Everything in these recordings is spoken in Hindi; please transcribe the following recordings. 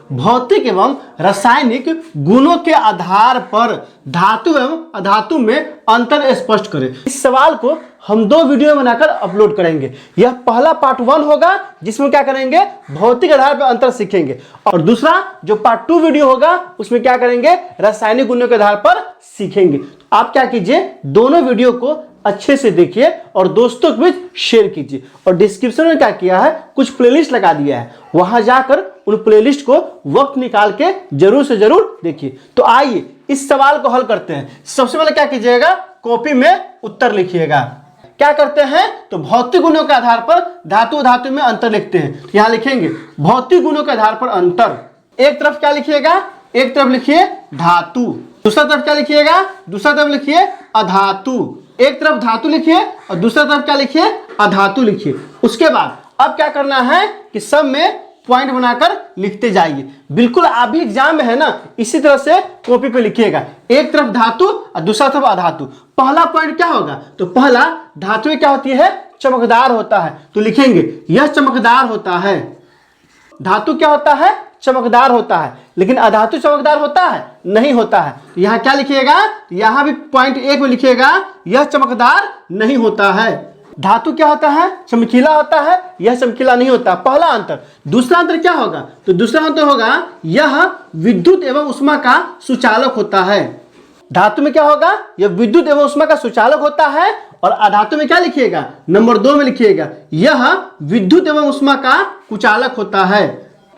भौतिक एवं रासायनिक गुणों के आधार पर धातु एवं अधातु में अंतर स्पष्ट करें। इस सवाल को हम 2 वीडियो बनाकर अपलोड करेंगे। यह पहला पार्ट 1 होगा जिसमें क्या करेंगे, भौतिक आधार पर अंतर सीखेंगे, और दूसरा जो पार्ट 2 वीडियो होगा उसमें क्या करेंगे, रासायनिक गुणों के आधार पर सीखेंगे। आप क्या कीजिए, दोनों वीडियो को अच्छे से देखिए और दोस्तों के बीच शेयर कीजिए। और डिस्क्रिप्शन में क्या किया है, कुछ प्लेलिस्ट लगा दिया है, वहां जाकर उन प्लेलिस्ट को वक्त निकाल के जरूर से जरूर देखिए। तो आइए इस सवाल को हल करते हैं। सबसे पहले क्या कीजिएगा, कॉपी में उत्तर लिखिएगा। क्या करते हैं, तो भौतिक गुणों के आधार पर धातु धातु में अंतर लिखते हैं। तो यहां लिखेंगे भौतिक गुणों के आधार पर अंतर। एक तरफ क्या लिखिएगा, एक तरफ लिखिए धातु, दूसरा तरफ क्या लिखिएगा, दूसरा तरफ लिखिए अधातु। एक तरफ धातु लिखिए और दूसरा तरफ क्या लिखिए, अधातु लिखिए। उसके बाद अब क्या करना है कि सब में पॉइंट बनाकर लिखते जाइए। बिल्कुल आप भी एग्जाम में है ना, इसी तरह से कॉपी पे लिखिएगा। एक तरफ धातु और दूसरा तरफ अधातु। पहला पॉइंट क्या होगा, तो पहला धातु क्या होती है, चमकदार होता है। तो लिखेंगे यह चमकदार होता है। धातु क्या होता है, चमकदार होता है। लेकिन अधातु चमकदार होता है, नहीं होता है। तो यहां क्या लिखिएगा, यहां भी पॉइंट 1 में लिखिएगा यह चमकदार नहीं होता है। धातु क्या होता है, चमकीला होता है, यह चमकीला नहीं होता। पहला अंतर। दूसरा अंतर क्या होगा, तो दूसरा अंतर होगा यह विद्युत एवं उष्मा का सुचालक होता है। धातु में क्या होगा, यह विद्युत एवं उष्मा का सुचालक होता है। और अधातु में क्या लिखिएगा, नंबर 2 में लिखिएगा यह विद्युत एवं उष्मा का कुचालक होता है।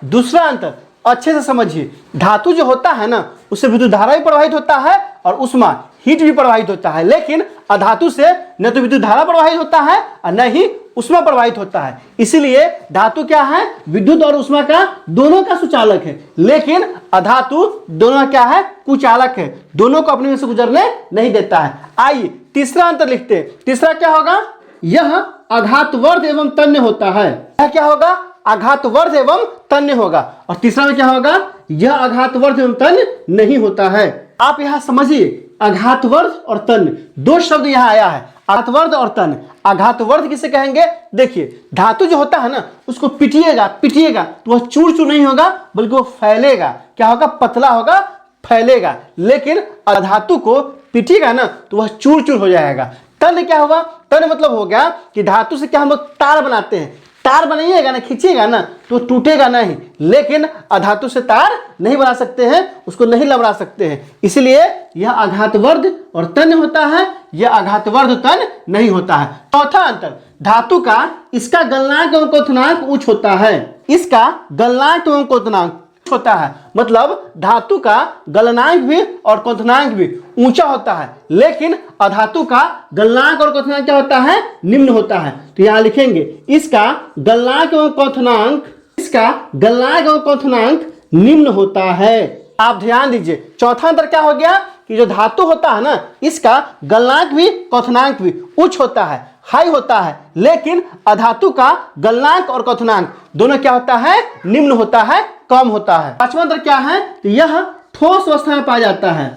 दूसरा अंतर अच्छे से समझिए। धातु जो होता है ना, उससे विद्युत धारा भी प्रवाहित होता है और उष्मा हीट भी प्रवाहित होता है। लेकिन अधातु से न तो विद्युत धारा प्रवाहित होता है और न ही उष्मा प्रवाहित होता है। इसीलिए धातु क्या है, विद्युत और उष्मा का दोनों का सुचालक है। लेकिन अधातु दोनों क्या है, कुचालक है, दोनों को अपने में से गुजरने नहीं देता है। आइए तीसरा अंतर लिखते हैं। तीसरा क्या होगा, यह आघातवर्ध एवं तन्य होता है। यह क्या होगा, आघातवर्ध एवं तन्य होगा। और तीसरा में क्या होगा, यह आघातवर्ध एवं तन्य नहीं होता है। आप यहां समझिए, आघातवर्ध और तन्य 2 शब्द यहां आया है, आघातवर्ध और तन्य। आघातवर्ध किसे कहेंगे, देखिए धातु जो होता है ना, उसको पिटिएगा तो वह चूर चूर नहीं होगा, बल्कि वो फैलेगा। क्या होगा, पतला होगा, फैलेगा। लेकिन अधातु को पिटिएगा ना तो वह चूर चूर हो जाएगा। तन्य क्या होगा, तन्य मतलब हो गया कि धातु से क्या हम लोग तार बनाते हैं, तार बनाइएगा ना, खींचिएगा ना तो टूटेगा नहीं। लेकिन अधातु से तार नहीं बना सकते हैं, उसको नहीं लबड़ा सकते हैं। इसलिए यह आघातवर्ध और तन्य होता है, यह आघातवर्ध तन्य नहीं होता है। चौथा अंतर, धातु का इसका गलनांक एवं क्वथनांक उच्च होता है। इसका गलनांक एवं क्वथनांक होता है, मतलब धातु का गलनांक भी और क्वथनांक भी ऊंचा होता है। लेकिन अधातु का गलनांक और क्वथनांक क्या होता है, निम्न होता है। तो यहां लिखेंगे इसका गलनांक एवं क्वथनांक, इसका गलनांक एवं क्वथनांक निम्न होता है। आप ध्यान दीजिए, चौथा अंतर क्या हो गया कि जो धातु होता है ना, इसका गलनांक भी क्वथनांक भी उच्च होता है, हाई होता है। लेकिन अधातु का गलनांक और क्वथनांक दोनों क्या होता है, निम्न होता है, कम होता है। पांचवा अंतर क्या है, तो यह ठोस अवस्था में पाया जाता है।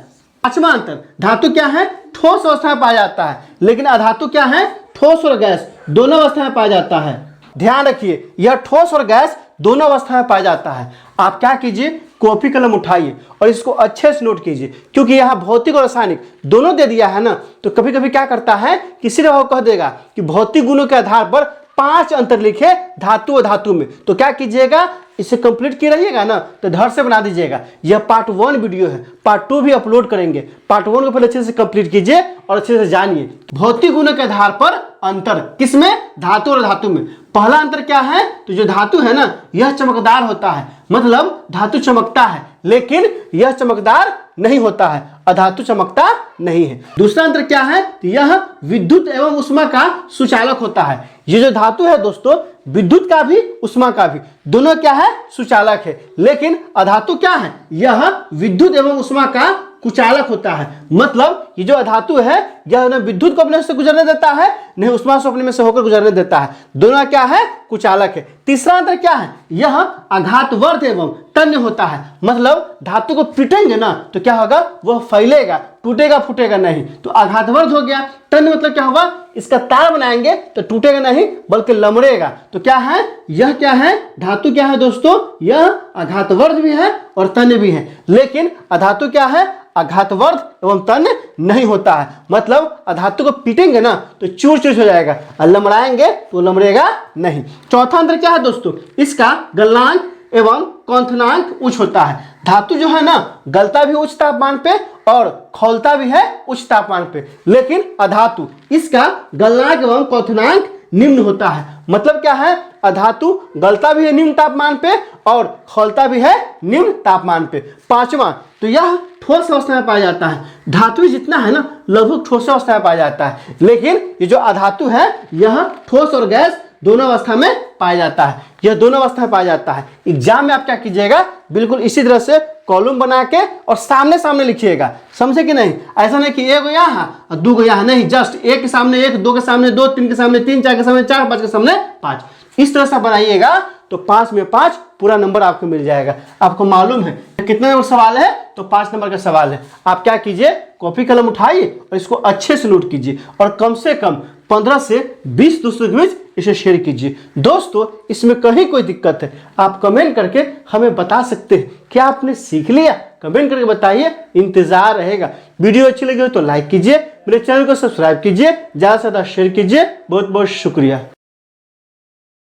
पांचवा अंतर, धातु क्या है, ठोस अवस्था में पाया जाता है। लेकिन अधातु क्या है, ठोस और गैस दोनों अवस्था में पाया जाता है। ध्यान रखिए, यह ठोस और गैस दोनों अवस्था में पाया जाता है। आप क्या कीजिए, कॉपी कलम उठाइए और इसको अच्छे से नोट कीजिए, क्योंकि यहाँ भौतिक और रासायनिक दोनों दे दिया है ना। तो कभी कभी क्या करता है, किसी ने वो कह देगा कि भौतिक गुणों के आधार पर 5 अंतर लिखे धातु और धातु में, तो क्या कीजिएगा, इसे कंप्लीट किए रहिएगा ना तो धड़ से बना दीजिएगा। यह पार्ट 1 वीडियो है, पार्ट 2 भी अपलोड करेंगे। पार्ट 1 को पहले अच्छे से कंप्लीट कीजिए और अच्छे से जानिए भौतिक गुणों के आधार पर अंतर। किसमें, धातु और धातु में। पहला अंतर क्या है, तो जो धातु है ना, यह चमकदार होता है, मतलब धातु चमकता है, लेकिन यह चमकदार नहीं होता है, अधातु चमकता नहीं है। दूसरा अंतर क्या है, तो यह विद्युत एवं उष्मा का सुचालक होता है। ये जो धातु है दोस्तों, विद्युत का भी उष्मा का भी दोनों क्या है, सुचालक है। लेकिन अधातु क्या है, यह विद्युत एवं उष्मा का कुचालक होता है। मतलब ये जो अधातु है, यह न विद्युत को अपने से गुजरने देता है, न उष्मा से अपने में से होकर गुजरने देता है। दोनों क्या है, कुचालक है। तीसरा अंतर क्या है, यह आघातवर्ध एवं तन्य होता है। मतलब धातु को पीटेंगे ना तो क्या होगा, वह फैलेगा, टूटेगा फूटेगा नहीं। तो आघातवर्ध हो गया। तन्य मतलब क्या होगा, इसका तार बनाएंगे तो टूटेगा नहीं बल्कि लमड़ेगा। तो क्या है, यह क्या है, धातु क्या है दोस्तों, यह आघातवर्ध भी है और तन्य भी है। लेकिन अधातु क्या है, आघातवर्ध एवं तन्य नहीं होता है। मतलब अधातु को पीटेंगे ना तो चूर चूर हो जाएगा और लमड़ाएंगे तो लमड़ेगा नहीं। चौथा अंतर क्या है दोस्तों, इसका गलनांक एवं क्वथनांक उच्च होता है। धातु जो है ना गलता भी उच्च तापमान पे और खौलता भी है उच्च तापमान पे, लेकिन अधातु इसका गलनांक एवं क्वथनांक निम्न होता है। मतलब क्या है, अधातु गलता भी है निम्न तापमान पे और खौलता भी है निम्न तापमान पे। पांचवा, तो यह ठोस अवस्था में पाया जाता है। धातु जितना है ना लगभग ठोस अवस्था में पाया जाता है, लेकिन ये जो अधातु है यह ठोस और गैस दोनों अवस्था में पाया जाता है। यह दोनों अवस्था में पाया जाता है। एग्जाम में आप क्या कीजिएगा, बिल्कुल इसी तरह से कॉलम बना के और सामने सामने लिखिएगा, समझे कि नहीं। ऐसा नहीं कि एक यहाँ और दो को यहाँ, नहीं, जस्ट एक के सामने एक, दो के सामने दो, तीन के सामने तीन, चार के सामने चार, पांच के सामने पांच। इस तरह से बनाइएगा तो 5 में 5 पूरा नंबर आपको मिल जाएगा। आपको मालूम है कितने नंबर सवाल है, तो 5 नंबर का सवाल है। आप क्या कीजिए, कॉपी कलम उठाइए और इसको अच्छे से नोट कीजिए और कम से कम 15 से 20 दोस्तों के बीच इसे शेयर कीजिए। दोस्तों इसमें कहीं कोई दिक्कत है आप कमेंट करके हमें बता सकते हैं। क्या आपने सीख लिया, कमेंट करके बताइए, इंतजार रहेगा। वीडियो अच्छी लगी हो तो लाइक कीजिए, मेरे चैनल को सब्सक्राइब कीजिए, ज़्यादा से ज़्यादा शेयर कीजिए। बहुत बहुत शुक्रिया।